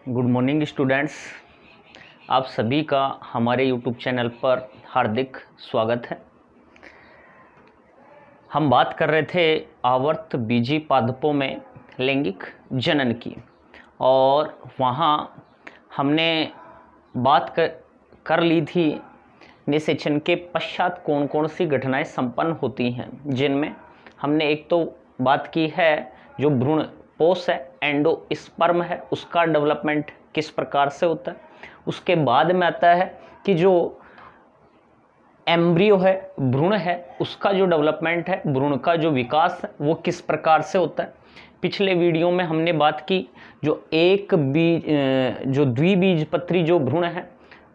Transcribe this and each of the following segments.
Good morning students, आप सभी का हमारे यूट्यूब चैनल पर हार्दिक स्वागत है। हम बात कर रहे थे आवर्त बीजी पादपों में लैंगिक जनन की, और वहाँ हमने बात कर ली थी निषेचन के पश्चात कौन कौन सी घटनाएं संपन्न होती हैं, जिनमें हमने एक तो बात की है जो भ्रूण पोष है, एंडोस्पर्म है, उसका डेवलपमेंट किस प्रकार से होता है। उसके बाद में आता है कि जो एम्ब्रियो है, भ्रूण है, उसका जो डेवलपमेंट है, भ्रूण का जो विकास है वो किस प्रकार से होता है। पिछले वीडियो में हमने बात की जो द्विबीजपत्री जो भ्रूण है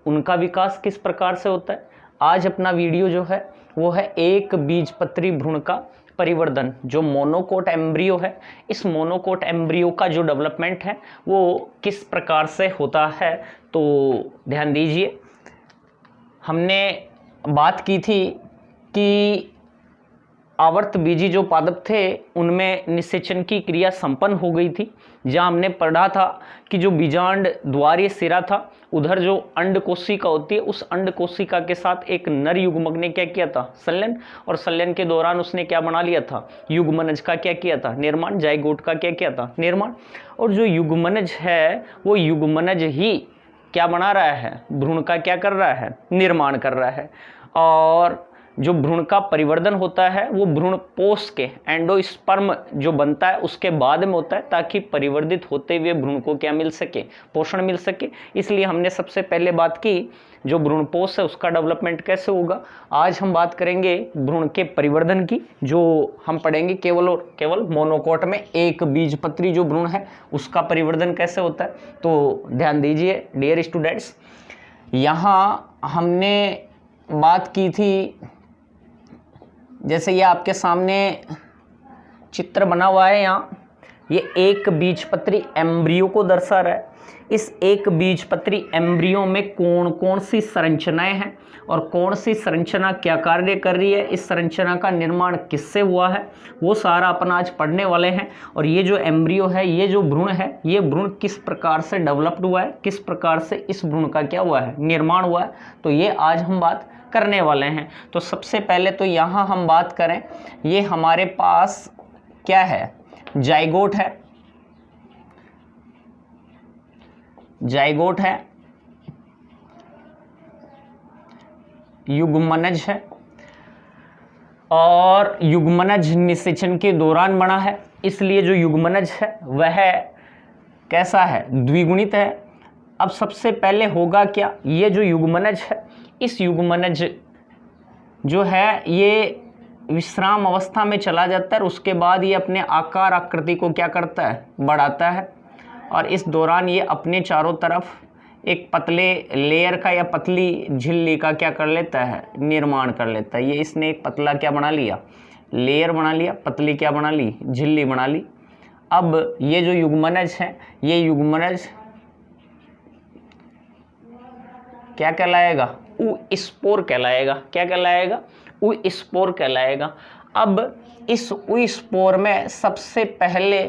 उनका विकास किस प्रकार से होता है। आज अपना वीडियो जो है वो है एक बीजपत्री भ्रूण का परिवर्धन, जो मोनोकोट एम्ब्रियो है, इस मोनोकोट एम्ब्रियो का जो डेवलपमेंट है वो किस प्रकार से होता है। तो ध्यान दीजिए, हमने बात की थी कि आवर्त बीजी जो पादप थे उनमें निषेचन की क्रिया संपन्न हो गई थी, जहां हमने पढ़ा था कि जो बीजांड द्वारीय सिरा था, उधर जो अंड कोशिका होती है, उस अंड कोशिका के साथ एक नर युग्मक ने क्या किया था, संलयन, और संलयन के दौरान उसने क्या बना लिया था, युग्मनज का क्या किया था, निर्माण, जाइगोट का क्या किया था, निर्माण। और जो युग्मनज है वो युग्मनज ही क्या बना रहा है, भ्रूण का क्या कर रहा है, निर्माण कर रहा है। और जो भ्रूण का परिवर्धन होता है वो भ्रूण पोष के एंडोस्पर्म जो बनता है उसके बाद में होता है, ताकि परिवर्धित होते हुए भ्रूण को क्या मिल सके, पोषण मिल सके। इसलिए हमने सबसे पहले बात की जो भ्रूण पोष है उसका डेवलपमेंट कैसे होगा। आज हम बात करेंगे भ्रूण के परिवर्धन की, जो हम पढ़ेंगे केवल और केवल मोनोकोट में एक बीजपत्री जो भ्रूण है उसका परिवर्धन कैसे होता है। तो ध्यान दीजिए डियर स्टूडेंट्स, यहाँ हमने बात की थी, जैसे ये आपके सामने चित्र बना हुआ है, यहाँ ये एक बीजपत्री एम्ब्रियो को दर्शा रहा है। इस एक बीजपत्री एम्ब्रियो में कौन कौन सी संरचनाएं हैं और कौन सी संरचना क्या कार्य कर रही है, इस संरचना का निर्माण किससे हुआ है, वो सारा अपन आज पढ़ने वाले हैं। और ये जो एम्ब्रियो है, ये जो भ्रूण है, ये भ्रूण किस प्रकार से डेवलप्ड हुआ है, किस प्रकार से इस भ्रूण का क्या हुआ है, निर्माण हुआ है, तो ये आज हम बात करने वाले हैं। तो सबसे पहले तो यहाँ हम बात करें, ये हमारे पास क्या है, जाइगोट है, जाइगोट है, युग्मनज है, और युग्मनज निषेचन के दौरान बना है, इसलिए जो युग्मनज है वह कैसा है, द्विगुणित है। अब सबसे पहले होगा क्या, ये जो युग्मनज है, इस युग्मनज जो है ये विश्राम अवस्था में चला जाता है, और उसके बाद ये अपने आकार आकृति को क्या करता है, बढ़ाता है, और इस दौरान ये अपने चारों तरफ एक पतले लेयर का या पतली झिल्ली का क्या कर लेता है, निर्माण कर लेता है। ये इसने एक पतला क्या बना लिया, लेयर बना लिया, पतली क्या बना ली, झिल्ली बना ली। अब ये जो युग्मनज है, ये युग्मनज क्या कहलाएगा, ऊ-स्पोर कहलाएगा। क्या कहलाएगा, ऊ-स्पोर कहलाएगा। अब इस ऊ-स्पोर में सबसे पहले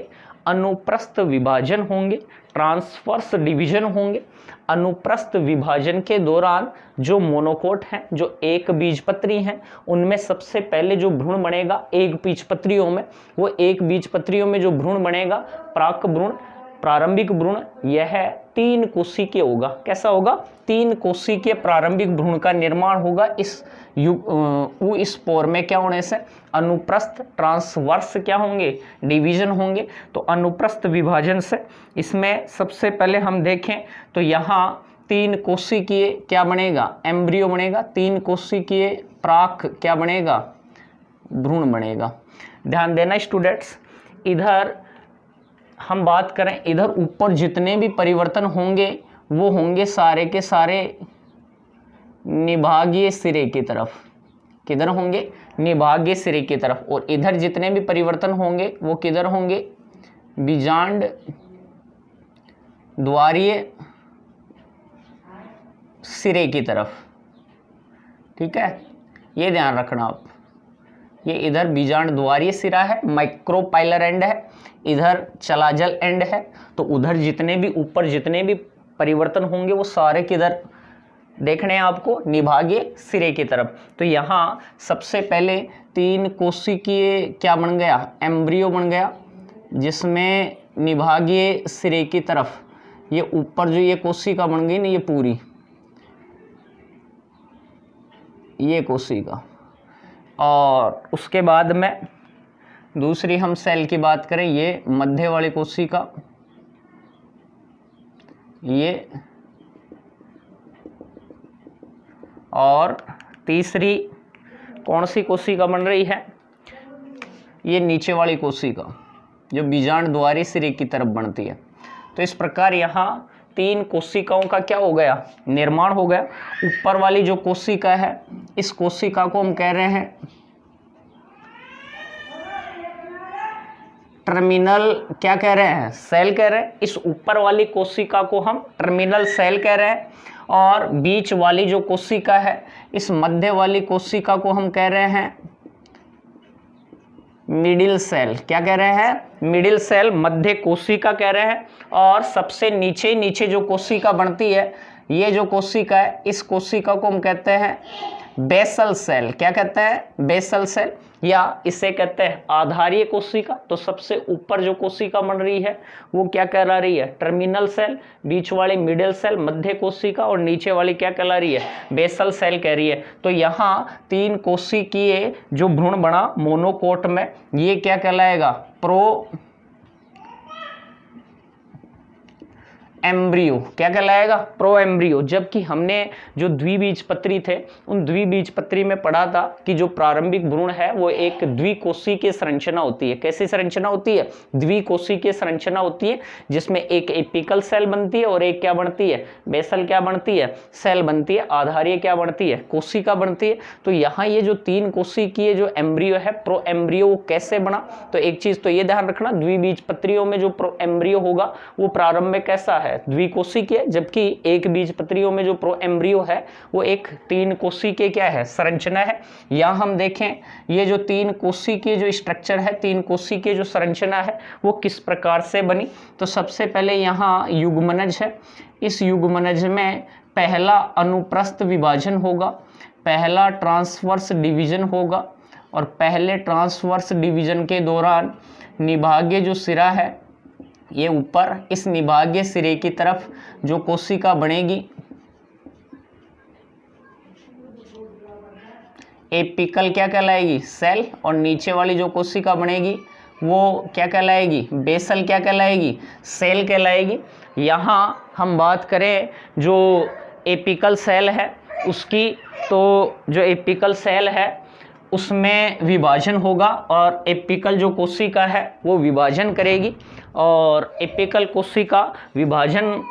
अनुप्रस्थ विभाजन होंगे, ट्रांसवर्स डिवीजन होंगे। अनुप्रस्थ विभाजन के दौरान जो मोनोकोट हैं, जो एक बीजपत्री हैं, उनमें सबसे पहले जो भ्रूण बनेगा एक बीजपत्रियों में, वो एक बीजपत्रियों में जो भ्रूण बनेगा, प्राक भ्रूण, प्रारंभिक भ्रूण, यह 3 कोशिकीय होगा। कैसा होगा, 3 कोशिकीय प्रारंभिक भ्रूण का निर्माण होगा इस ऊ-स्पोर में क्या होने से, अनुप्रस्थ ट्रांसवर्स क्या होंगे, डिवीजन होंगे। तो अनुप्रस्थ विभाजन से इसमें सबसे पहले हम देखें तो यहाँ 3 कोशिकीय क्या बनेगा, एम्ब्रियो बनेगा, 3 कोशिकीय प्राक क्या बनेगा, भ्रूण बनेगा। ध्यान देना स्टूडेंट्स, इधर हम बात करें, इधर ऊपर जितने भी परिवर्तन होंगे वो होंगे सारे के सारे निभागीय सिरे की तरफ। किधर होंगे, निभागीय सिरे की तरफ। और इधर जितने भी परिवर्तन होंगे वो किधर होंगे, बीजांड द्वारीय सिरे की तरफ। ठीक है, ये ध्यान रखना आप, ये इधर बीजांड द्वारीय सिरा है, माइक्रोपाइलर एंड है, इधर चलाजल एंड है। तो उधर जितने भी ऊपर जितने भी परिवर्तन होंगे वो सारे किधर देखने हैं आपको, निभागीय सिरे की तरफ। तो यहाँ सबसे पहले 3 कोशिकीय क्या बन गया, एम्ब्रियो बन गया, जिसमें निभागीय सिरे की तरफ ये ऊपर जो ये कोशिका बन गई ना, ये पूरी ये कोशिका। और उसके बाद में दूसरी हम सेल की बात करें, ये मध्य वाली कोशिका, ये, और तीसरी कौन सी कोशिका बन रही है, ये नीचे वाली कोशिका जो बीजांड द्वारी सिरे की तरफ बनती है। तो इस प्रकार यहाँ 3 कोशिकाओं का क्या हो गया, निर्माण हो गया। ऊपर वाली जो कोशिका है, इस कोशिका को हम कह रहे हैं टर्मिनल, क्या कह रहे हैं, सेल कह रहे हैं। इस ऊपर वाली कोशिका को हम टर्मिनल सेल कह रहे हैं, और बीच वाली जो कोशिका है, इस मध्य वाली कोशिका को हम कह रहे हैं मिडिल सेल। क्या कह रहे हैं, मिडिल सेल, मध्य कोशिका कह रहे हैं। और सबसे नीचे नीचे जो कोशिका बनती है, ये जो कोशिका है, इस कोशिका को हम कहते हैं बेसल सेल। क्या कहते हैं, बेसल सेल, या इसे कहते हैं आधारीय कोशिका। तो सबसे ऊपर जो कोशिका बन रही है वो क्या कहला रही है, टर्मिनल सेल, बीच वाली मिडिल सेल, मध्य कोशिका, और नीचे वाली क्या कहला रही है, बेसल सेल कह रही है। तो यहाँ 3 कोशिकीय जो भ्रूण बना मोनोकोट में, ये क्या कहलाएगा, प्रो एम्ब्रियो। क्या कहलाएगा, प्रो एम्ब्रियो। जबकि हमने जो द्विबीजपत्री थे, उन द्विबीजपत्री में पढ़ा था कि जो प्रारंभिक भ्रूण है वो एक द्विकोशिकीय संरचना होती है। कैसी संरचना होती है, द्विकोशिकीय संरचना होती है, जिसमें एक एपिकल सेल बनती है और एक क्या बनती है, बेसल क्या बनती है, सेल बनती है, आधारीय क्या बनती है, कोशिका बनती है। तो यहाँ ये जो 3 कोशिकीय जो एम्ब्रियो है, प्रो एम्ब्रियो, वो कैसे बना। तो एक चीज तो ये ध्यान रखना, द्विबीजपत्रियों में जो प्रो एम्ब्रियो होगा वो प्रारंभ में कैसा है, द्विकोशिकीय, जबकि एक बीजपत्रियों में जो प्रो एम्ब्रियो है वो एक 3 कोशिकीय क्या है, संरचना है। यहाँ हम देखें ये जो 3 कोशिकीय जो स्ट्रक्चर है, 3 कोशिकीय जो संरचना है वो किस प्रकार से बनी। तो सबसे पहले यहाँ युग्मनज है, इस युग्मनज में पहला अनुप्रस्थ विभाजन होगा, पहला ट्रांसवर्स डिवीजन होगा, और पहले ट्रांसवर्स डिवीजन के दौरान निभागीय जो सिरा है, ये ऊपर इस निभागीय सिरे की तरफ जो कोशिका बनेगी, एपिकल क्या कहलाएगी, सेल, और नीचे वाली जो कोशिका बनेगी वो क्या कहलाएगी, बेसल क्या कहलाएगी, सेल कहलाएगी। यहाँ हम बात करें जो एपिकल सेल है उसकी, तो जो एपिकल सेल है उसमें विभाजन होगा, और एपिकल जो कोशिका है वो विभाजन करेगी, और एपिकल कोशिका विभाजन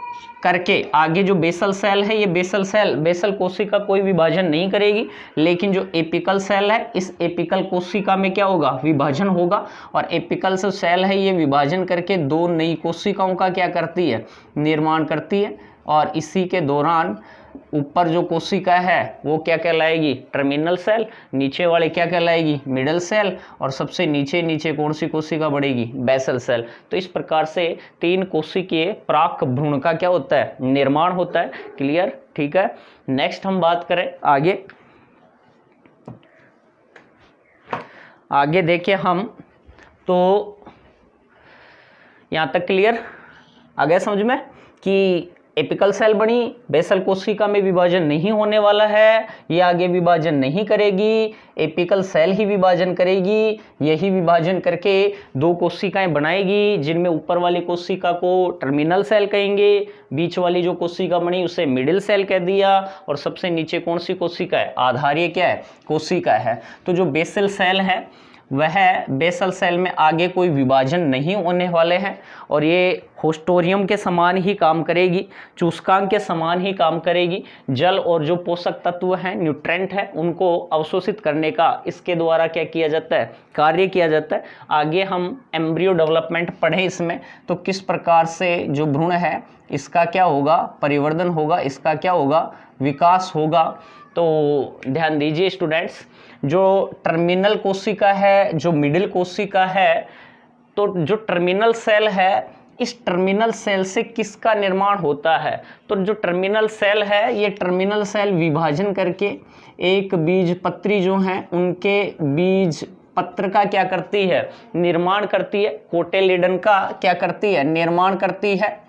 करके आगे जो बेसल सेल है, ये बेसल सेल, बेसल कोशिका कोई विभाजन नहीं करेगी, लेकिन जो एपिकल सेल है, इस एपिकल कोशिका में क्या होगा, विभाजन होगा, और एपिकल जो सेल है ये विभाजन करके 2 नई कोशिकाओं का क्या करती है, निर्माण करती है। और इसी के दौरान ऊपर जो कोशिका है वो क्या कहलाएगी, टर्मिनल सेल, नीचे वाले क्या कहलाएगी, मिडल सेल, और सबसे नीचे नीचे कौन सी कोशिका बढ़ेगी, बेसल सेल। तो इस प्रकार से 3 कोशिकीय प्राक भ्रूण का क्या होता है, निर्माण होता है। क्लियर, ठीक है। नेक्स्ट हम बात करें आगे देखिए हम, तो यहाँ तक क्लियर आ गया समझ में कि एपिकल सेल बनी, बेसल कोशिका में विभाजन नहीं होने वाला है, ये आगे विभाजन नहीं करेगी, एपिकल सेल ही विभाजन करेगी, यही विभाजन करके 2 कोशिकाएं बनाएगी, जिनमें ऊपर वाली कोशिका को टर्मिनल सेल कहेंगे, बीच वाली जो कोशिका बनी उसे मिडिल सेल कह दिया, और सबसे नीचे कौन सी कोशिका है, आधारीय क्या है, कोशिका है। तो जो बेसल सेल है वह बेसल सेल में आगे कोई विभाजन नहीं होने वाले हैं, और ये होस्टोरियम के समान ही काम करेगी, चूसकांक के समान ही काम करेगी। जल और जो पोषक तत्व हैं, न्यूट्रेंट है, उनको अवशोषित करने का इसके द्वारा क्या किया जाता है, कार्य किया जाता है। आगे हम एम्ब्रियो डेवलपमेंट पढ़ें इसमें, तो किस प्रकार से जो भ्रूण है इसका क्या होगा, परिवर्धन होगा, इसका क्या होगा, विकास होगा। तो ध्यान दीजिए स्टूडेंट्स, जो टर्मिनल कोशिका है, जो मिडिल कोशिका है, तो जो टर्मिनल सेल है, इस टर्मिनल सेल से किसका निर्माण होता है? तो जो टर्मिनल सेल है, ये टर्मिनल सेल विभाजन करके एक बीजपत्री जो है उनके बीज पत्र का क्या करती है? निर्माण करती है। कोटिलेडन का क्या करती है? निर्माण करती है।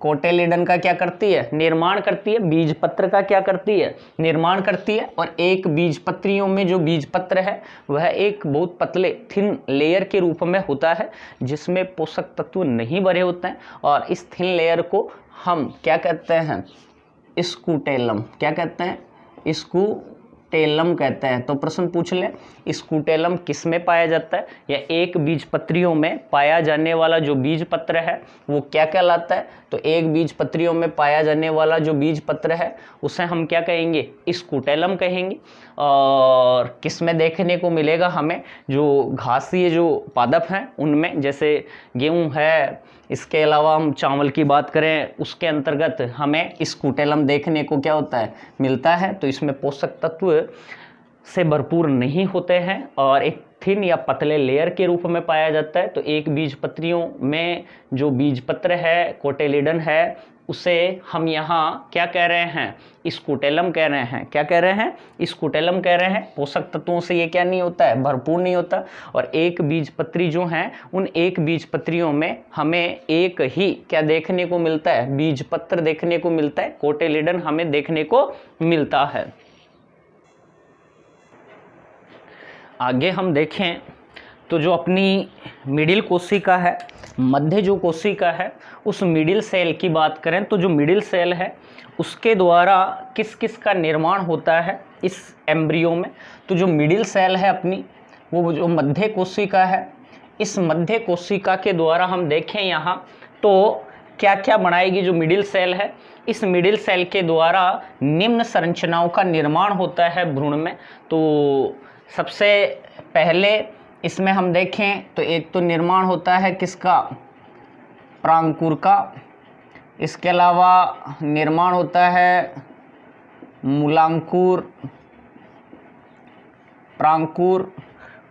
कोटिलेडन का क्या करती है? निर्माण करती है। बीजपत्र का क्या करती है? निर्माण करती है। और एक बीजपत्रियों में जो बीजपत्र है वह एक बहुत पतले थिन लेयर के रूप में होता है जिसमें पोषक तत्व नहीं भरे होते हैं, और इस थिन लेयर को हम क्या कहते हैं? स्कूटेलम। क्या कहते हैं? स्कूटेलम कहते हैं। तो प्रश्न पूछ ले, स्कूटेलम किस में पाया जाता है? या एक बीजपत्रियों में पाया जाने वाला जो बीजपत्र है वो क्या कहलाता है? तो एक बीजपत्रियों में पाया जाने वाला जो बीजपत्र है उसे हम क्या कहेंगे? स्कूटेलम कहेंगे। और किस में देखने को मिलेगा हमें? जो घासीय जो पादप हैं उनमें, जैसे गेहूं है, इसके अलावा हम चावल की बात करें उसके अंतर्गत हमें स्कूटेलम देखने को क्या होता है? मिलता है। तो इसमें पोषक तत्व से भरपूर नहीं होते हैं और एक थिन या पतले लेयर के रूप में पाया जाता है। तो एक बीजपत्रियों में जो बीजपत्र है, कोटिलेडन है, उसे हम यहाँ क्या कह रहे हैं? स्कूटेलम कह रहे हैं। क्या कह रहे हैं? स्कूटेलम कह रहे हैं। पोषक तत्वों से ये क्या नहीं होता है? भरपूर नहीं होता। और एक बीजपत्री जो हैं उन एक बीजपत्रियों में हमें एक ही क्या देखने को मिलता है? बीजपत्र देखने को मिलता है। कोटिलेडन हमें देखने को मिलता है। आगे हम देखें तो जो अपनी मिडिल कोशिका है, मध्य जो कोशिका है, उस मिडिल सेल की बात करें तो जो मिडिल सेल है उसके द्वारा किस किस का निर्माण होता है इस एम्ब्रियो में? तो जो मिडिल सेल है अपनी, वो जो मध्य कोशिका है, इस मध्य कोशिका के द्वारा हम देखें यहाँ तो क्या क्या बनाएगी जो मिडिल सेल है? इस मिडिल सेल के द्वारा निम्न संरचनाओं का निर्माण होता है भ्रूण में। तो सबसे पहले इसमें हम देखें तो एक तो निर्माण होता है किसका? प्रांकुर का। इसके अलावा निर्माण होता है मूलांकुर, प्रांकुर,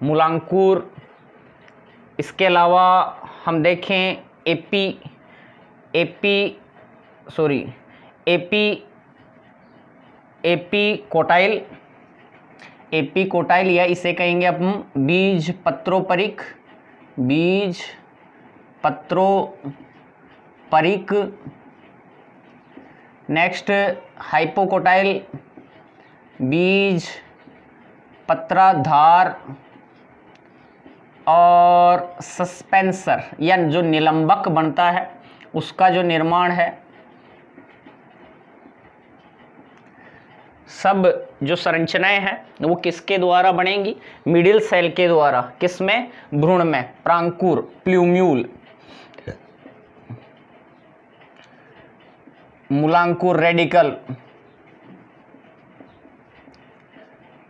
मूलांकुर। इसके अलावा हम देखें एपीकोटाइल, एपीकोटाइल या इसे कहेंगे अपन बीज पत्रोपरिक, बीज पत्रोपरिक। नेक्स्ट हाइपोकोटाइल, बीज पत्राधार। और सस्पेंसर या जो निलंबक बनता है उसका जो निर्माण है, सब जो संरचनाएं हैं वो किसके द्वारा बनेंगी? मिडिल सेल के द्वारा। किसमें? भ्रूण में। प्रांकुर, प्ल्यूम्यूल, मूलांकुर रेडिकल,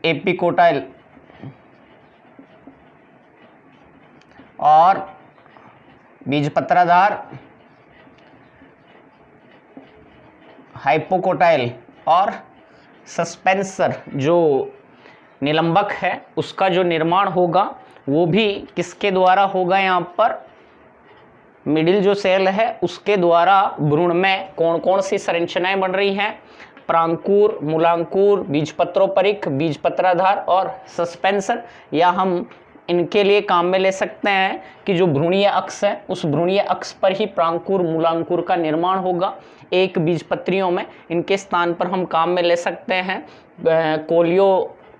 एपिकोटाइल और बीजपत्राधार, हाइपोकोटाइल और सस्पेंसर जो निलंबक है उसका जो निर्माण होगा वो भी किसके द्वारा होगा? यहाँ पर मिडिल जो सेल है उसके द्वारा भ्रूण में कौन कौन सी संरचनाएं बन रही हैं? प्रांकुर, मूलांकुर, बीजपत्रोपरिक, बीजपत्राधार और सस्पेंसर। या हम इनके लिए काम में ले सकते हैं कि जो भ्रूणीय अक्ष है उस भ्रूणीय अक्ष पर ही प्रांकुर, मूलांकुर का निर्माण होगा एक बीजपत्रियों में। इनके स्थान पर हम काम में ले सकते हैं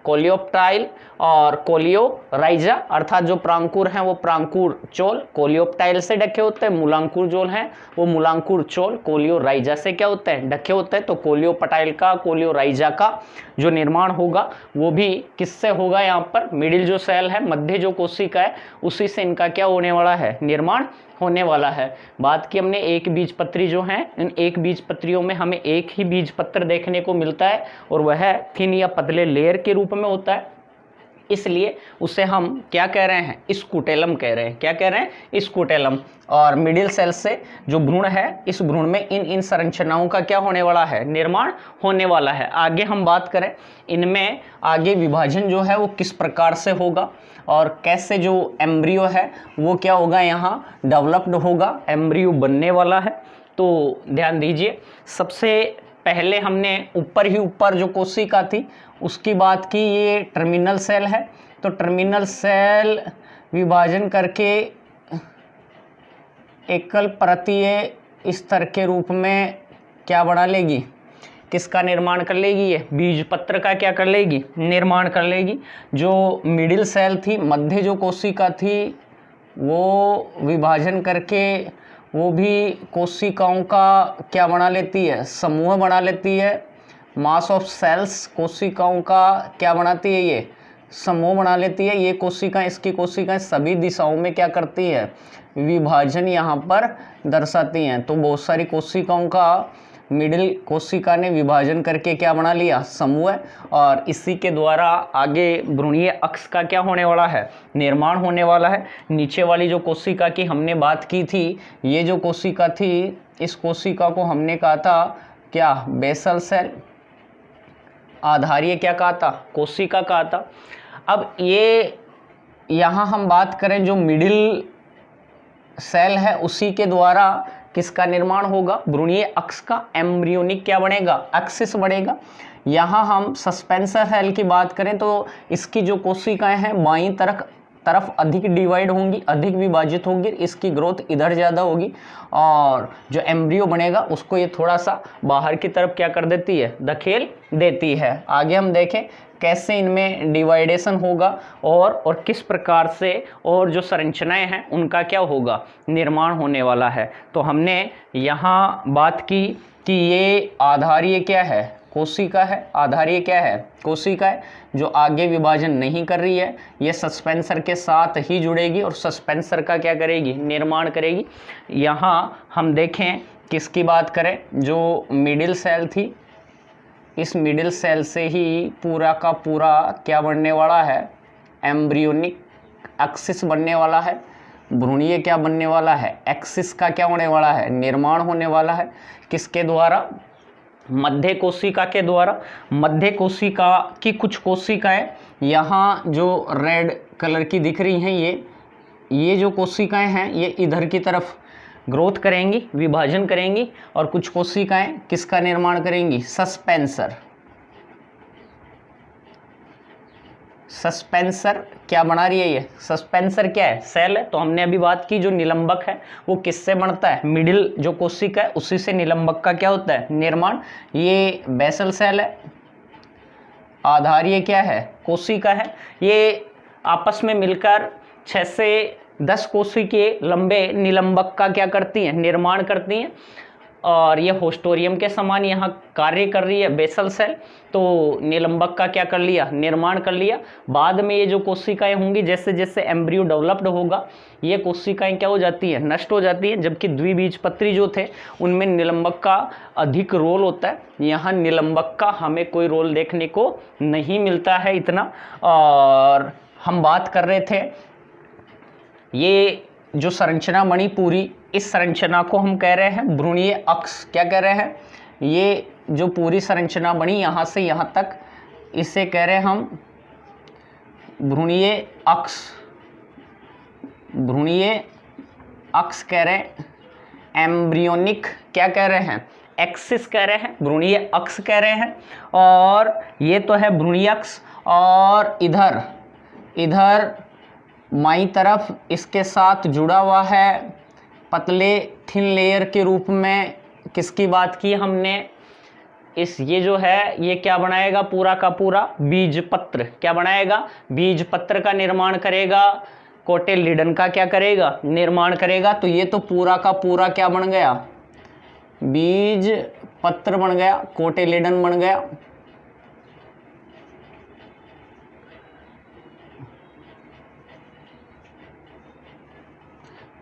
कोलियोप्टाइल और कोलियोराइजा, अर्थात जो प्रांकुर हैं वो प्रांकुर चोल कोलियोप्टाइल से ढके होते हैं, मूलांकुर जो हैं वो मूलांकुर चोल कोलियोराइजा से क्या होते हैं? ढके होते हैं। तो कोलियोप्टाइल का, कोलियोराइजा का जो निर्माण होगा वो भी किससे होगा? यहाँ पर मिडिल जो सेल है, मध्य जो कोशिका है, उसी से इनका क्या होने वाला है? निर्माण होने वाला है। बात की हमने एक बीजपत्री जो है, इन एक बीजपत्रियों में हमें एक ही बीजपत्र देखने को मिलता है और वह थिन या पतले लेयर के रूप में होता है। इसलिए उसे हम क्या कह रहे हैं, स्कूटेलम कह रहे हैं। क्या कह रहे हैं, स्कूटेलम। और मिडिल सेल से जो भ्रूण है, इस भ्रूण में इन संरचनाओं का क्या होने वाला है, निर्माण होने वाला है। आगे हम बात करें इनमें आगे विभाजन जो है वो किस प्रकार से होगा और कैसे जो एम्ब्रियो है वो क्या होगा, यहाँ डेवलप्ड होगा, एम्ब्रियो बनने वाला है। तो ध्यान दीजिए, सबसे पहले हमने ऊपर जो कोशिका थी उसकी बात की। ये टर्मिनल सेल है, तो टर्मिनल सेल विभाजन करके एकल परतीय स्तर के रूप में क्या बना लेगी, किसका निर्माण कर लेगी, ये बीज पत्र का क्या कर लेगी, निर्माण कर लेगी। जो मिडिल सेल थी, मध्य जो कोशिका थी, वो विभाजन करके वो भी कोशिकाओं का क्या बना लेती है, समूह बना लेती है। मास ऑफ सेल्स, कोशिकाओं का क्या बनाती है, ये समूह बना लेती है। ये कोशिकाएं, इसकी कोशिकाएं सभी दिशाओं में क्या करती है, विभाजन यहाँ पर दर्शाती हैं। तो बहुत सारी कोशिकाओं का मिडिल कोशिका ने विभाजन करके क्या बना लिया, समूह। और इसी के द्वारा आगे भ्रूणीय अक्ष का क्या होने वाला है, निर्माण होने वाला है। नीचे वाली जो कोशिका की हमने बात की थी, ये जो कोशिका थी, इस कोशिका को हमने कहा था क्या, बेसल सेल, आधारीय क्या कहा था, कोशिका कहा था। अब ये यहाँ हम बात करें जो मिडिल सेल है उसी के द्वारा किसका निर्माण होगा, भ्रूणीय अक्ष का, एम्ब्रियोनिक क्या बनेगा, एक्सिस बढ़ेगा। यहाँ हम सस्पेंसर सेल की बात करें तो इसकी जो कोशिकाएं हैं बाईं तरफ अधिक डिवाइड होंगी, अधिक विभाजित होंगी, इसकी ग्रोथ इधर ज़्यादा होगी। और जो एम्ब्रियो बनेगा उसको ये थोड़ा सा बाहर की तरफ क्या कर देती है, धकेल देती है। आगे हम देखें कैसे इनमें डिवाइडेशन होगा और किस प्रकार से और जो संरचनाएं हैं उनका क्या होगा, निर्माण होने वाला है। तो हमने यहाँ बात की कि ये आधारीय क्या है, कोशिका है। आधारीय क्या है, कोशिका है, जो आगे विभाजन नहीं कर रही है। ये सस्पेंसर के साथ ही जुड़ेगी और सस्पेंसर का क्या करेगी, निर्माण करेगी। यहाँ हम देखें किसकी बात करें, जो मिडिल सेल थी, इस मिडिल सेल से ही पूरा का पूरा क्या बनने वाला है, एम्ब्रियोनिक एक्सिस बनने वाला है। भ्रूणीय क्या बनने वाला है, एक्सिस का क्या होने वाला है, निर्माण होने वाला है। किसके द्वारा, मध्य कोशिका के द्वारा। मध्य कोशिका की कुछ कोशिकाएं यहाँ जो रेड कलर की दिख रही हैं, ये जो कोशिकाएं हैं ये इधर की तरफ ग्रोथ करेंगी, विभाजन करेंगी। और कुछ कोशिकाएं किसका निर्माण करेंगी, सस्पेंसर। सस्पेंसर क्या बना रही है, ये सस्पेंसर क्या है, सेल है। तो हमने अभी बात की जो निलंबक है वो किससे बनता है, मिडिल जो कोशिका है उसी से निलंबक का क्या होता है, निर्माण। ये बेसल सेल है, आधारीय क्या है, कोशिका है। ये आपस में मिलकर 6 से 10 कोशिकीय लंबे निलंबक का क्या करती हैं, निर्माण करती हैं। और ये होस्टोरियम के समान यहाँ कार्य कर रही है बेसल सेल। तो निलंबक का क्या कर लिया, निर्माण कर लिया। बाद में ये जो कोशिकाएं होंगी, जैसे जैसे एम्ब्रियो डेवलप्ड होगा ये कोशिकाएं क्या हो जाती हैं, नष्ट हो जाती हैं। जबकि द्विबीजपत्री जो थे उनमें निलंबक का अधिक रोल होता है। यहाँ निलंबक का हमें कोई रोल देखने को नहीं मिलता है इतना। और हम बात कर रहे थे ये जो संरचना बनी पूरी, इस संरचना को हम कह रहे हैं भ्रूणीय अक्ष। क्या कह रहे हैं, ये जो पूरी संरचना बनी यहाँ से यहाँ तक, इसे कह रहे हैं हम भ्रूणीय अक्ष। भ्रूणीय अक्ष कह रहे हैं, एम्ब्रियोनिक क्या कह रहे हैं, एक्सिस कह रहे हैं, भ्रूणीय अक्ष कह रहे हैं। और ये तो है भ्रूणीय अक्ष। और इधर माई तरफ इसके साथ जुड़ा हुआ है पतले थिन लेयर के रूप में, किसकी बात की हमने, ये जो है ये क्या बनाएगा, पूरा का पूरा बीज पत्र। क्या बनाएगा, बीज पत्र का निर्माण करेगा। कोटिलिडन का क्या करेगा, निर्माण करेगा। तो ये तो पूरा का पूरा क्या बन गया, बीज पत्र बन गया, कोटिलिडन बन गया।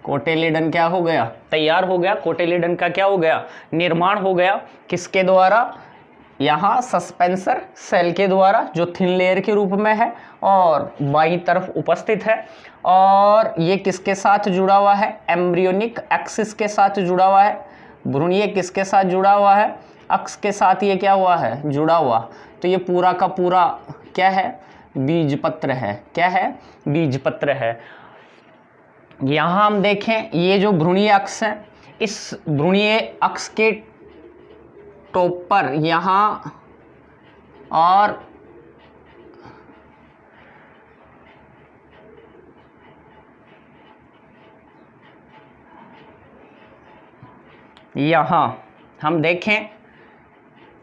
कोटिलिडन क्या हो गया, तैयार हो गया। कोटिलिडन का क्या हो गया, निर्माण हो गया। किसके द्वारा, यहाँ सस्पेंसर सेल के द्वारा जो थिन लेयर के रूप में है और बाईं तरफ उपस्थित है। और ये किसके साथ जुड़ा हुआ है? एम्ब्रियोनिक एक्सिस के साथ जुड़ा हुआ है। भ्रूणीय किसके साथ जुड़ा हुआ है? अक्ष के साथ ये क्या हुआ है? जुड़ा हुआ। तो ये पूरा का पूरा क्या है? बीजपत्र है। क्या है? बीजपत्र है। यहाँ हम देखें ये जो भ्रूणीय अक्ष है, इस भ्रूणीय अक्ष के टॉप पर यहाँ और यहाँ हम देखें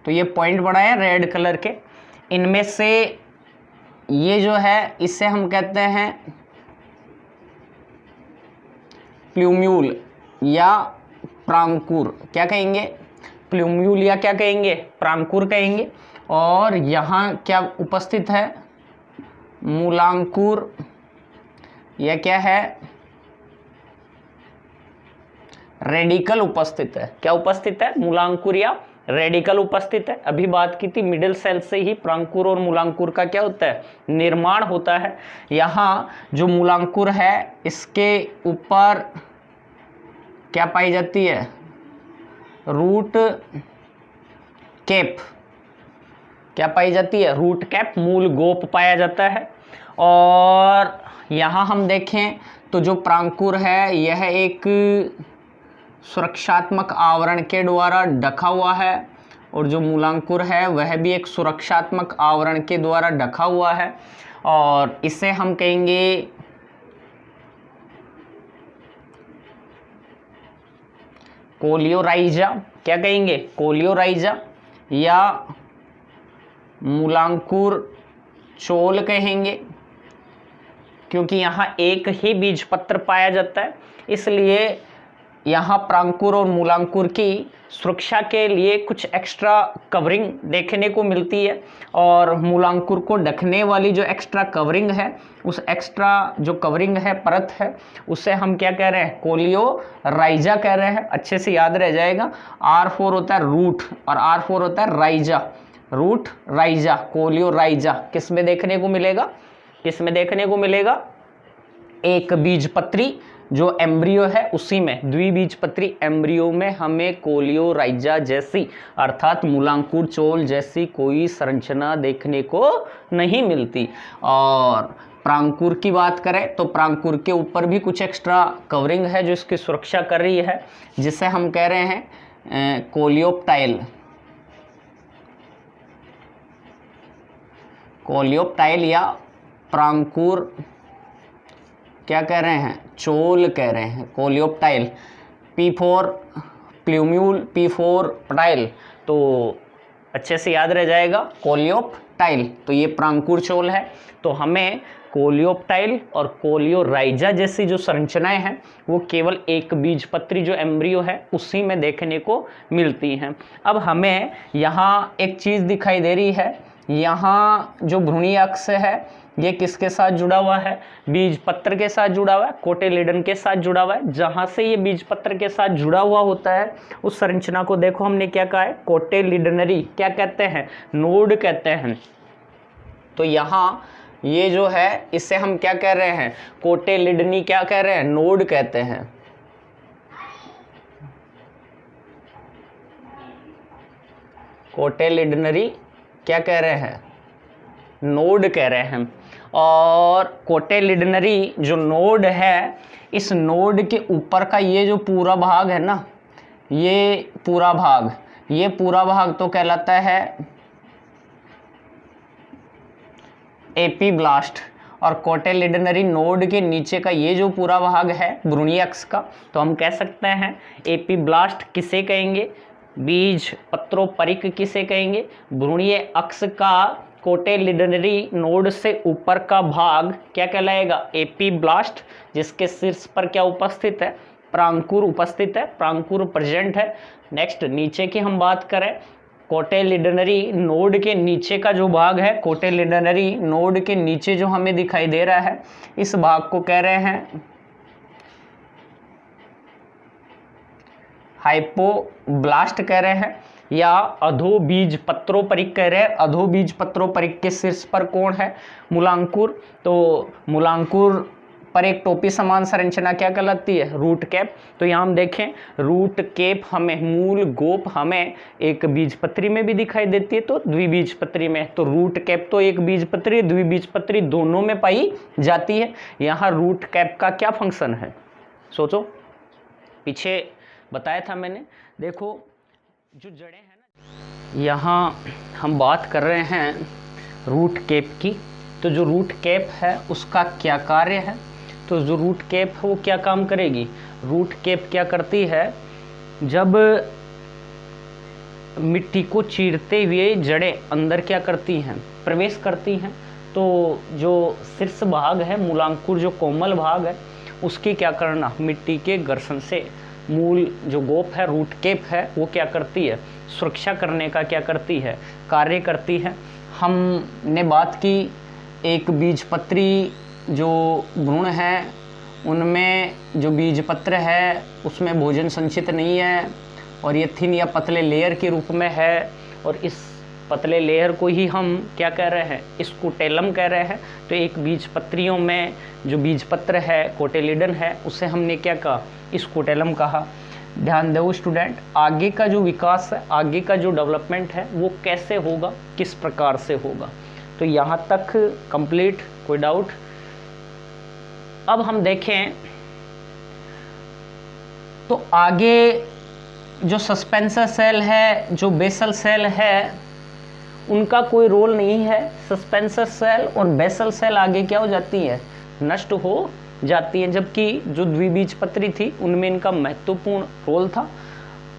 तो ये पॉइंट बना है रेड कलर के। इनमें से ये जो है इसे हम कहते हैं प्लूम्यूल या प्रांकुर। क्या कहेंगे? प्लूम्यूल या क्या कहेंगे? प्रांकुर कहेंगे। और यहाँ क्या उपस्थित है? मूलांकुर या क्या है? रेडिकल उपस्थित है। क्या उपस्थित है? मूलांकुर या रेडिकल उपस्थित है। अभी बात की थी मिडिल सेल से ही प्रांकुर और मूलांकुर का क्या होता है? निर्माण होता है। यहाँ जो मूलांकुर है इसके ऊपर क्या पाई जाती है? Root cap. क्या पाई जाती है? रूट कैप, मूल गोप पाया जाता है। और यहाँ हम देखें तो जो प्रांकुर है यह एक सुरक्षात्मक आवरण के द्वारा ढका हुआ है और जो मूलांकुर है वह भी एक सुरक्षात्मक आवरण के द्वारा ढका हुआ है। और इसे हम कहेंगे कोलियोराइजा। क्या कहेंगे? कोलियोराइजा या मूलांकुर चोल कहेंगे, क्योंकि यहाँ एक ही बीजपत्र पाया जाता है। इसलिए यहाँ प्रांकुर और मूलांकुर की सुरक्षा के लिए कुछ एक्स्ट्रा कवरिंग देखने को मिलती है। और मूलांकुर को ढकने वाली जो एक्स्ट्रा कवरिंग है, उस एक्स्ट्रा जो कवरिंग है, परत है, उसे हम क्या कह रहे हैं? कोलियोराइजा कह रहे हैं। अच्छे से याद रह जाएगा। R4 होता है रूट और R4 होता है राइजा। रूट राइजा, कोलियोराइजा किस में देखने को मिलेगा? किस में देखने को मिलेगा? एक बीजपत्री जो एम्ब्रियो है उसी में, द्विबीजपत्री एम्ब्रियो में हमें कोलियोराइजा जैसी अर्थात मूलांकुर चोल जैसी कोई संरचना देखने को नहीं मिलती। और प्रांकुर की बात करें तो प्रांकुर के ऊपर भी कुछ एक्स्ट्रा कवरिंग है जो इसकी सुरक्षा कर रही है, जिसे हम कह रहे हैं कोलियोप्टाइल। कोलियोप्टाइल या प्रांकुर क्या कह रहे हैं? चोल कह रहे हैं। कोलियोप्टाइल। P4 plumule, P4 प्टाइल। तो अच्छे से याद रह जाएगा कोलियोप्टाइल। तो ये प्रांकुर चोल है। तो हमें कोलियोप्टाइल और कोलियोराइजा जैसी जो संरचनाएं हैं वो केवल एक बीजपत्री जो एम्ब्रियो है उसी में देखने को मिलती हैं। अब हमें यहाँ एक चीज़ दिखाई दे रही है। यहाँ जो भ्रूणीय अक्ष है ये किसके साथ जुड़ा हुआ है? बीजपत्र के साथ जुड़ा हुआ है, कोटिलिडन के साथ जुड़ा हुआ है। जहां से ये बीजपत्र के साथ जुड़ा हुआ होता है उस संरचना को देखो हमने क्या कहा है? कोटिलिडनरी। क्या कहते हैं? नोड कहते हैं। तो यहाँ ये जो है इसे हम क्या कह रहे हैं? कोटिलिडनी क्या कह रहे हैं? नोड कहते हैं। कोटिलिडनरी क्या कह रहे हैं? नोड कह रहे हैं। और कोटिलिडनरी जो नोड है, इस नोड के ऊपर का ये जो पूरा भाग है ना, ये पूरा भाग तो कहलाता है एपीब्लास्ट। और कोटिलिडनरी नोड के नीचे का ये जो पूरा भाग है भ्रूणीय अक्ष का, तो हम कह सकते हैं एपीब्लास्ट किसे कहेंगे? बीज पत्रोपरिक किसे कहेंगे? भ्रूणीय अक्ष का कोटिलिडनरी नोड से ऊपर का भाग क्या कहलाएगा? एपीब्लास्ट, जिसके शीर्ष पर क्या उपस्थित है? प्रांकुर उपस्थित है, प्रांकुर प्रेजेंट है। नेक्स्ट नीचे की हम बात करें, कोटिलिडनरी नोड के नीचे का जो भाग है, कोटिलिडनरी नोड के नीचे जो हमें दिखाई दे रहा है, इस भाग को कह रहे हैं हाइपोब्लास्ट कह रहे हैं। या अधोबीजपत्रोपरिक कह रहे हैं। अधोबीजपत्रोपरिक के शीर्ष पर कौन है? मूलांकुर। तो मूलांकुर पर एक टोपी समान संरचना क्या कहलाती है? Root cap. तो यहाँ हम देखें रूट कैप हमें मूल गोप हमें एक बीजपत्री में भी दिखाई देती है तो द्विबीजपत्री में। तो रूट कैप तो एक बीजपत्री द्विबीजपत्री दोनों में पाई जाती है। यहाँ रूट कैप का क्या फंक्शन है सोचो, पीछे बताया था मैंने। देखो जो जड़ें हैं ना, यहाँ हम बात कर रहे हैं रूट कैप की। तो जो रूट कैप है उसका क्या कार्य है? तो जो रूट कैप है वो क्या काम करेगी? रूट कैप क्या करती है? जब मिट्टी को चीरते हुए जड़ें अंदर क्या करती हैं? प्रवेश करती हैं। तो जो शीर्ष भाग है मूलांकुर, जो कोमल भाग है, उसकी क्या करना? मिट्टी के घर्षण से मूल जो गोप है रूट कैप है वो क्या करती है? सुरक्षा करने का क्या करती है? कार्य करती है। हमने बात की एक बीजपत्री जो भ्रूण है उनमें जो बीजपत्र है उसमें भोजन संचित नहीं है और ये थिन या पतले लेयर के रूप में है। और इस पतले लेयर को ही हम क्या कह रहे हैं? स्कूटेलम कह रहे हैं। तो एक बीजपत्रियों में जो बीजपत्र है कोटेलिडन है उसे हमने क्या कहा? स्कूटेलम कहा। ध्यान दो स्टूडेंट, आगे का जो विकास है, आगे का जो डेवलपमेंट है वो कैसे होगा, किस प्रकार से होगा? तो यहाँ तक कंप्लीट, कोई डाउट? अब हम देखें तो आगे जो सस्पेंसर सेल है, जो बेसल सेल है, उनका कोई रोल नहीं है। सस्पेंसर सेल और बेसल सेल आगे क्या हो जाती है? नष्ट हो जाती है। जबकि जो द्विबीजपत्री थी उनमें इनका महत्वपूर्ण रोल था।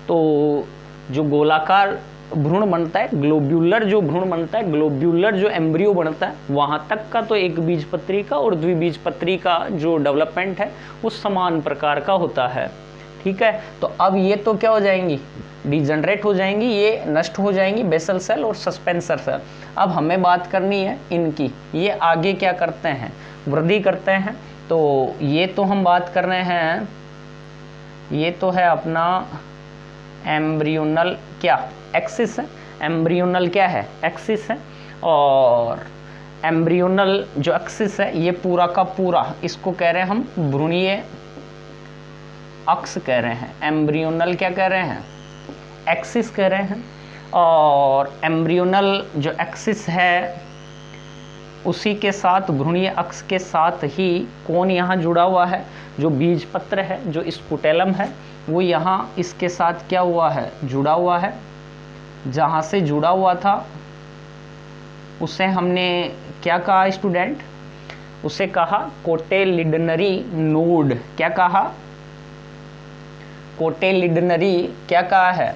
तो जो गोलाकार भ्रूण बनता है, ग्लोब्यूलर जो भ्रूण बनता है, ग्लोब्यूलर जो एम्ब्रियो बनता है, वहाँ तक का तो एक बीजपत्री का और द्विबीजपत्री का जो डेवलपमेंट है वो समान प्रकार का होता है। ठीक है, तो अब ये तो क्या हो जाएंगी? डिजनरेट हो जाएंगी, ये नष्ट हो जाएंगी, बेसल सेल और सस्पेंसर सेल। अब हमें बात करनी है इनकी, ये आगे क्या करते हैं? वृद्धि करते हैं। तो ये तो हम बात कर रहे हैं, ये तो है अपना एम्ब्रियोनल क्या एक्सिस है, एम्ब्रियोनल क्या है? एक्सिस है। और एम्ब्रियोनल जो एक्सिस है ये पूरा का पूरा, इसको कह रहे हैं हम भ्रूणीय अक्ष कह रहे हैं। एम्ब्रियोनल क्या कह रहे हैं? एक्सिस कह रहे हैं। और एम्ब्रियोनल जो एक्सिस है उसी के साथ भ्रूणीय अक्ष के साथ ही कौन यहाँ जुड़ा हुआ है? जो बीजपत्र है, जो स्कूटेलम है, वो यहाँ इसके साथ क्या हुआ है? जुड़ा हुआ है। जहाँ से जुड़ा हुआ था उसे हमने क्या कहा स्टूडेंट? उसे कहा कोटेलिडनरी नोड। क्या कहा? कोटेलिडनरी क्या कहा है?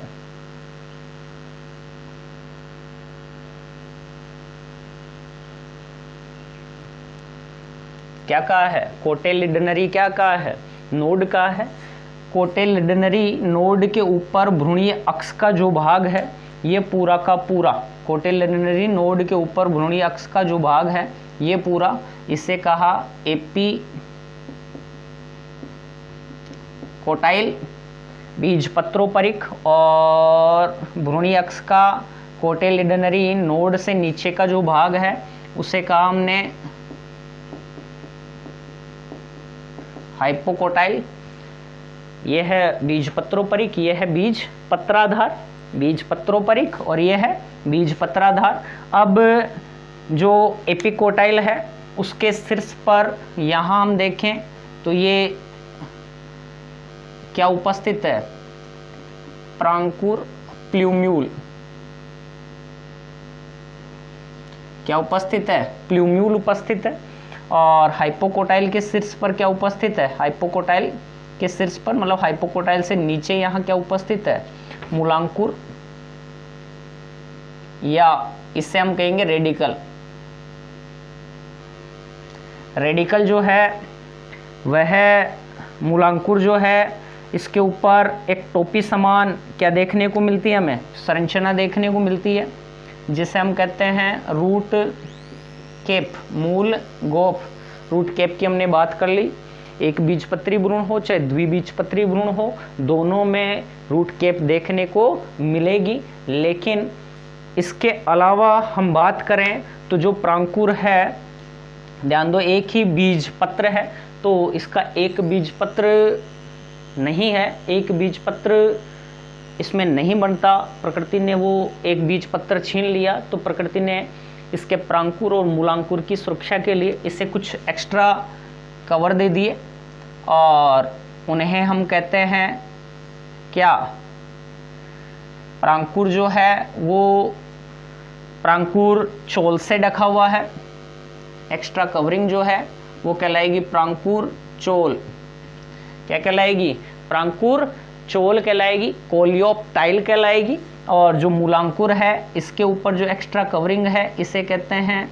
क्या कहा है? कोटेलिडनरी क्या कहा है? नोड कहा है। कोटेलिडनरी नोड के ऊपर भ्रूणीय अक्ष का जो भाग है ये पूरा का पूरा, कोटेलिडनरी नोड के ऊपर भ्रूणीय अक्ष का जो भाग है ये पूरा, इसे कहा एपी कोटाइल बीजपत्रोपरिक। और भ्रूणीय अक्ष का कोटेलिडनरी नोड से नीचे का जो भाग है उसे कहा हमने हाइपोकोटाइल। ये है बीजपत्रोपरिक, ये है बीजपत्राधार, बीजपत्रोपरिक, और ये है बीजपत्राधार। अब जो एपिकोटाइल है उसके शीर्ष पर यहाँ हम देखें तो ये क्या उपस्थित है? प्रांकुर प्ल्यूम्यूल। क्या उपस्थित है? प्ल्यूम्यूल उपस्थित है। और हाइपोकोटाइल के शीर्ष पर क्या उपस्थित है? हाइपोकोटाइल के शीर्ष पर मतलब हाइपोकोटाइल से नीचे यहाँ क्या उपस्थित है? मूलांकुर, या इससे हम कहेंगे रेडिकल। रेडिकल जो है वह मूलांकुर जो है इसके ऊपर एक टोपी समान क्या देखने को मिलती है? हमें संरचना देखने को मिलती है जिसे हम कहते हैं रूट कैप, मूल गोप। रूट कैप की हमने बात कर ली। एक बीजपत्री भ्रूण हो चाहे द्विबीजपत्री भ्रूण हो, दोनों में रूट कैप देखने को मिलेगी। लेकिन इसके अलावा हम बात करें तो जो प्रांकुर है, ध्यान दो, एक ही बीज पत्र है, तो इसका एक बीज पत्र नहीं है, एक बीज पत्र इसमें नहीं बनता। प्रकृति ने वो एक बीज पत्र छीन लिया, तो प्रकृति ने इसके प्रांकुर और मूलांकुर की सुरक्षा के लिए इसे कुछ एक्स्ट्रा कवर दे दिए, और उन्हें हम कहते हैं क्या, प्रांकुर जो है वो प्रांकुर चोल से ढका हुआ है। एक्स्ट्रा कवरिंग जो है वो कहलाएगी प्रांकुर चोल। क्या कहलाएगी? प्रांकुर चोल कहलाएगी, कोलियोप्टाइल कहलाएगी। और जो मूलांकुर है, इसके ऊपर जो एक्स्ट्रा कवरिंग है, इसे कहते हैं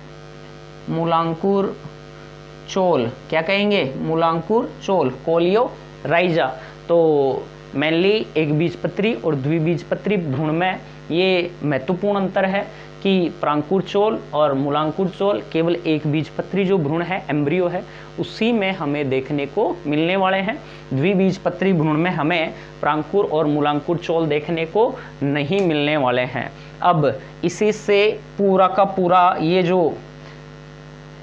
मूलांकुर चोल। क्या कहेंगे? मूलांकुर चोल, कोलियोराइजा। तो मेनली एक बीजपत्री और द्विबीजपत्री भ्रूण में ये महत्वपूर्ण अंतर है कि प्रांकुर चोल और मूलांकुर चोल केवल एक बीजपत्री जो भ्रूण है, एम्ब्रियो है, उसी में हमें देखने को मिलने वाले हैं। द्विबीजपत्री भ्रूण में हमें प्रांकुर और मूलांकुर चोल देखने को नहीं मिलने वाले हैं। अब इसी से पूरा का पूरा ये जो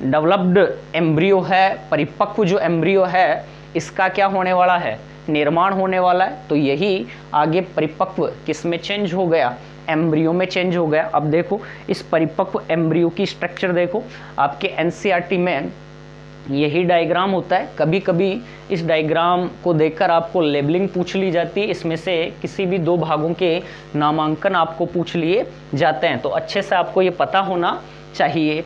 डेवलप्ड एम्ब्रियो है, परिपक्व जो एम्ब्रियो है, इसका क्या होने वाला है? निर्माण होने वाला है। तो यही आगे परिपक्व किस में चेंज हो गया? एम्ब्रियो में चेंज हो गया। अब देखो इस परिपक्व एम्ब्रियो की स्ट्रक्चर देखो, आपके एनसीईआरटी में यही डायग्राम होता है। कभी कभी इस डायग्राम को देखकर आपको लेबलिंग पूछ ली जाती है, इसमें से किसी भी दो भागों के नामांकन आपको पूछ लिए जाते हैं, तो अच्छे से आपको ये पता होना चाहिए।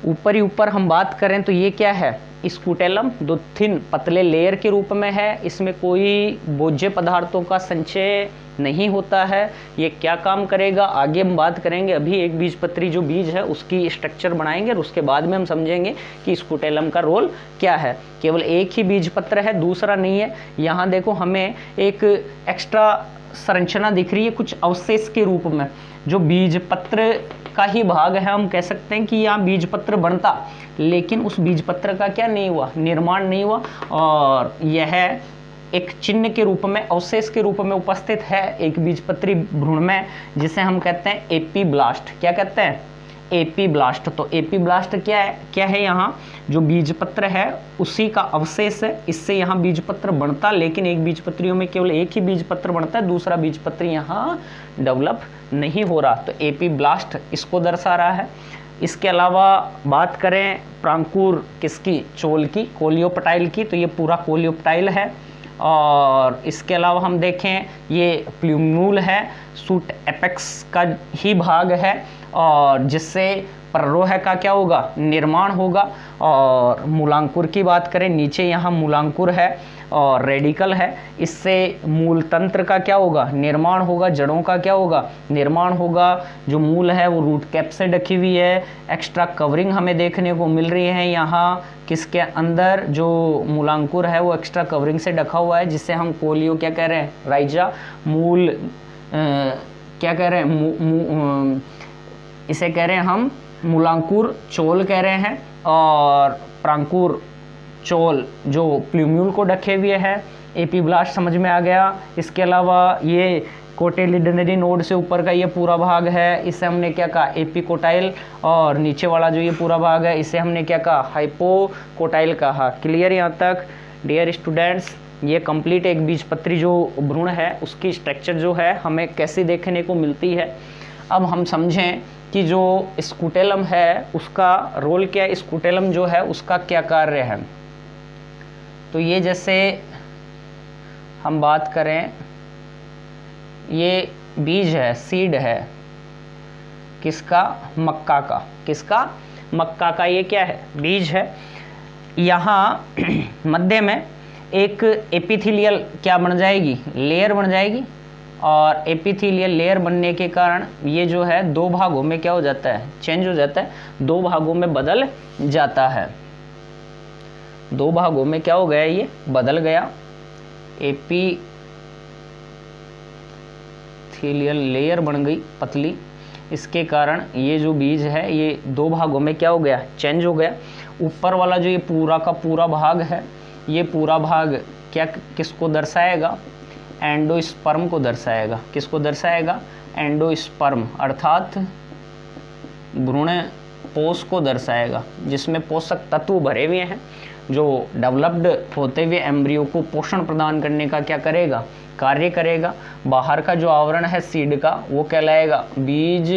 ऊपर ही ऊपर हम बात करें तो ये क्या है? स्कूटेलम दो थिन पतले लेयर के रूप में है। इसमें कोई बोझे पदार्थों का संचय नहीं होता है। ये क्या काम करेगा आगे हम बात करेंगे। अभी एक बीजपत्री जो बीज है उसकी स्ट्रक्चर बनाएंगे और उसके बाद में हम समझेंगे कि स्कूटेलम का रोल क्या है। केवल एक ही बीजपत्र है, दूसरा नहीं है। यहाँ देखो हमें एक एक्स्ट्रा संरचना दिख रही है कुछ अवशेष के रूप में, जो बीजपत्र का ही भाग है। हम कह सकते हैं कि यहाँ बीजपत्र बनता, लेकिन उस बीजपत्र का क्या नहीं हुआ? निर्माण नहीं हुआ, और यह एक चिन्ह के रूप में, अवशेष के रूप में उपस्थित है एक बीजपत्री भ्रूण में, जिसे हम कहते हैं एपीब्लास्ट। क्या कहते हैं? एपीब्लास्ट। तो एपीब्लास्ट क्या है? यहाँ जो बीजपत्र है उसी का अवशेष है। इससे यहाँ बीजपत्र बनता, लेकिन एक बीजपत्रियों में केवल एक ही बीजपत्र बनता है, दूसरा बीजपत्र यहाँ डेवलप नहीं हो रहा। तो एपीब्लास्ट इसको दर्शा रहा है। इसके अलावा बात करें प्रांकुर किसकी? चोल की, कोलियोप्टाइल की, तो ये पूरा कोलियोप्टाइल है। और इसके अलावा हम देखें ये प्ल्यूम्यूल है, सूट एपेक्स का ही भाग है, और जिससे प्ररोह का क्या होगा? निर्माण होगा। और मूलांकुर की बात करें, नीचे यहाँ मूलांकुर है और रेडिकल है, इससे मूल तंत्र का क्या होगा? निर्माण होगा। जड़ों का क्या होगा? निर्माण होगा। जो मूल है वो रूट कैप से ढकी हुई है। एक्स्ट्रा कवरिंग हमें देखने को मिल रही है यहाँ किसके अंदर? जो मूलांकुर है वो एक्स्ट्रा कवरिंग से ढका हुआ है, जिससे हम कोलियो क्या कह रहे हैं? राइजा। मूल क्या कह रहे हैं? इसे कह रहे हैं हम मूलांकुर चोल कह रहे हैं। और प्रांकुर चोल जो प्ल्यूम्यूल को ढके हुए है। एपीब्लास्ट समझ में आ गया। इसके अलावा ये कोटिलिडनरी नोड से ऊपर का ये पूरा भाग है, इसे हमने क्या कहा? एपिकोटाइल। और नीचे वाला जो ये पूरा भाग है, इसे हमने क्या कहा? हाइपोकोटाइल कहा। क्लियर यहाँ तक? डियर स्टूडेंट्स, ये कंप्लीट एक बीजपत्री जो भ्रूण है उसकी स्ट्रक्चर जो है हमें कैसी देखने को मिलती है। अब हम समझें कि जो स्कूटेलम है उसका रोल क्या है, स्कूटेलम जो है उसका क्या कार्य है। तो ये जैसे हम बात करें, ये बीज है, सीड है किसका? मक्का का। किसका? मक्का का। ये क्या है? बीज है। यहाँ मध्य में एक एपिथेलियल क्या बन जाएगी? लेयर बन जाएगी। और एपिथेलियल लेयर बनने के कारण ये जो है दो भागों में क्या हो जाता है? चेंज हो जाता है, दो भागों में बदल जाता है। दो भागों में क्या हो गया? ये बदल गया। एपिथेलियल लेयर बन गई पतली, इसके कारण ये जो बीज है ये दो भागों में क्या हो गया? चेंज हो गया। ऊपर वाला जो ये पूरा का पूरा भाग है, ये पूरा भाग क्या किसको दर्शाएगा? एंडोस्पर्म को दर्शाएगा। किसको दर्शाएगा? एंडोस्पर्म अर्थात भ्रूण पोष को दर्शाएगा, जिसमें पोषक तत्व भरे हुए हैं, जो डेवलप्ड होते हुए एम्ब्रियो को पोषण प्रदान करने का क्या करेगा? कार्य करेगा। बाहर का जो आवरण है सीड का वो कहलाएगा बीज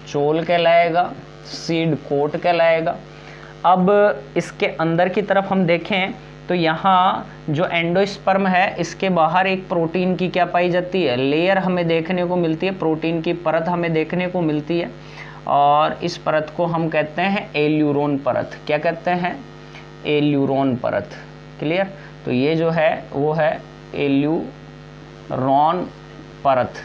चोल कहलाएगा, सीड कोट कहलाएगा। अब इसके अंदर की तरफ हम देखें तो यहाँ जो एंडोस्पर्म है इसके बाहर एक प्रोटीन की क्या पाई जाती है? लेयर हमें देखने को मिलती है, प्रोटीन की परत हमें देखने को मिलती है, और इस परत को हम कहते हैं एल्यूरोन परत। क्या कहते हैं? एल्यूरोन परत। क्लियर? तो ये जो है वो है एल्यूरोन परत।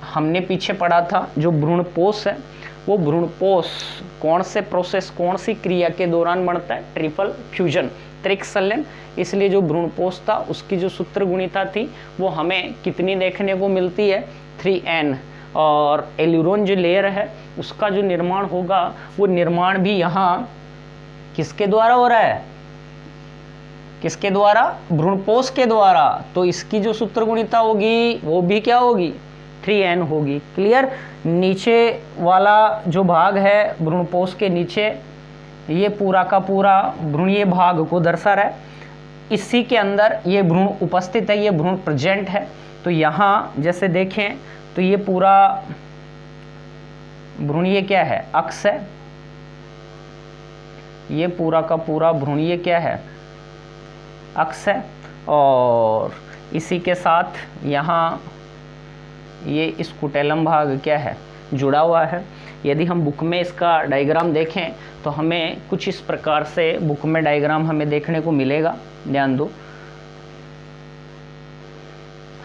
हमने पीछे पढ़ा था जो भ्रूणपोष है वो भ्रूणपोष कौन से प्रोसेस, कौन सी क्रिया के दौरान बनता है? ट्रिपल फ्यूजन, त्रिक संलयन। इसलिए जो भ्रूणपोष था उसकी जो सूत्र गुणिता थी वो हमें कितनी देखने को मिलती है? 3n। और एल्यूरोन जो लेयर है उसका जो निर्माण होगा वो निर्माण भी यहाँ किसके द्वारा हो रहा है? किसके द्वारा? भ्रूणपोष के द्वारा। तो इसकी जो सूत्र गुणिता होगी वो भी क्या होगी? 3n होगी। क्लियर? नीचे वाला जो भाग है भ्रूणपोष के नीचे, ये पूरा का पूरा भ्रूणीय भाग को दर्शा रहा है। इसी के अंदर ये भ्रूण उपस्थित है, ये भ्रूण प्रेजेंट है। तो यहाँ जैसे देखें तो ये पूरा भ्रूणीय क्या है? अक्ष है। ये पूरा का पूरा भ्रूणीय क्या है? अक्ष है। और इसी के साथ यहाँ ये स्कूटेलम भाग क्या है? जुड़ा हुआ है। यदि हम बुक में इसका डायग्राम देखें तो हमें कुछ इस प्रकार से बुक में डायग्राम हमें देखने को मिलेगा। ध्यान दो,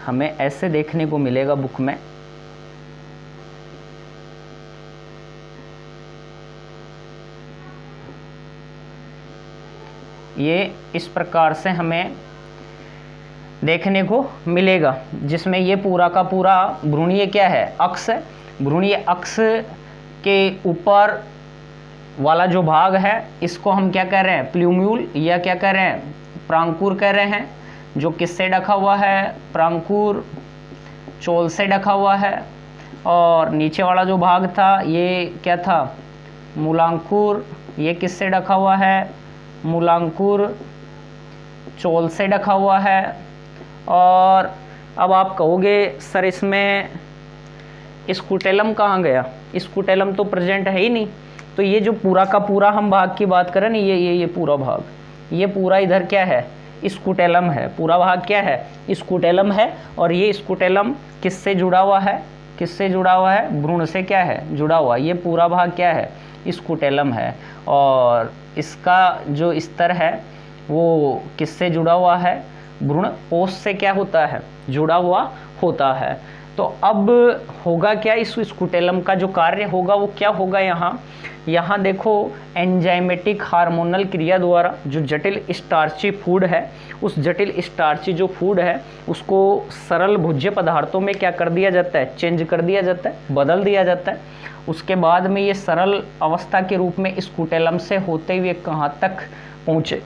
हमें ऐसे देखने को मिलेगा बुक में। ये इस प्रकार से हमें देखने को मिलेगा, जिसमें ये पूरा का पूरा भ्रूणीय क्या है? अक्ष है। भ्रूणीय अक्ष के ऊपर वाला जो भाग है इसको हम क्या कह रहे हैं? प्ल्यूम्यूल, या क्या कह रहे हैं? प्रांकुर कह रहे हैं, जो किससे ढका हुआ है? प्रांकुर चोल से ढका हुआ है। और नीचे वाला जो भाग था ये क्या था? मूलांकुर, ये किससे ढका हुआ है? मूलांकुर चोल से ढका हुआ है। और अब आप कहोगे सर इसमें स्कूटेलम कहाँ गया? स्कूटेलम तो प्रेजेंट है ही नहीं। तो ये जो पूरा का पूरा हम भाग की बात करें ना, ये पूरा भाग, ये पूरा इधर क्या है? स्कूटेलम है। पूरा भाग क्या है? स्कूटेलम है। और ये स्कूटेलम किससे जुड़ा हुआ है? किससे जुड़ा हुआ है? भ्रूण से क्या है? जुड़ा हुआ। ये पूरा भाग क्या है? स्कूटेलम है। और इसका जो स्तर है वो किससे जुड़ा हुआ है? भ्रूणपोष से क्या होता है? जुड़ा हुआ होता है। तो अब होगा क्या? इस स्कूटेलम का जो कार्य होगा वो क्या होगा? यहाँ देखो, एंजाइमेटिक हार्मोनल क्रिया द्वारा जो जटिल स्टार्ची फूड है, उस जटिल स्टार्ची जो फूड है उसको सरल भोज्य पदार्थों में क्या कर दिया जाता है? चेंज कर दिया जाता है, बदल दिया जाता है। उसके बाद में ये सरल अवस्था के रूप में स्कूटेलम से होते हुए कहाँ तक पहुँचे?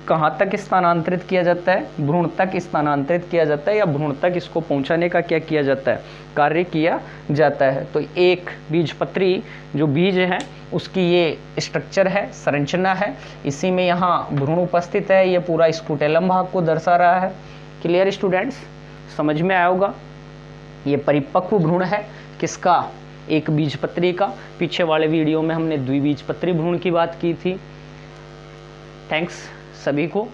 कहाँ तक स्थानांतरित किया जाता है? भ्रूण तक स्थानांतरित किया जाता है, या भ्रूण तक इसको पहुँचाने का क्या किया जाता है? कार्य किया जाता है। तो एक बीजपत्री जो बीज है उसकी ये स्ट्रक्चर है, संरचना है। इसी में यहाँ भ्रूण उपस्थित है, ये पूरा स्कूटेलम भाग को दर्शा रहा है। Clear students? समझ में आया होगा। ये परिपक्व भ्रूण है किसका? एक बीजपत्री का। पीछे वाले वीडियो में हमने द्विबीजपत्री भ्रूण की बात की थी। थैंक्स सभी को।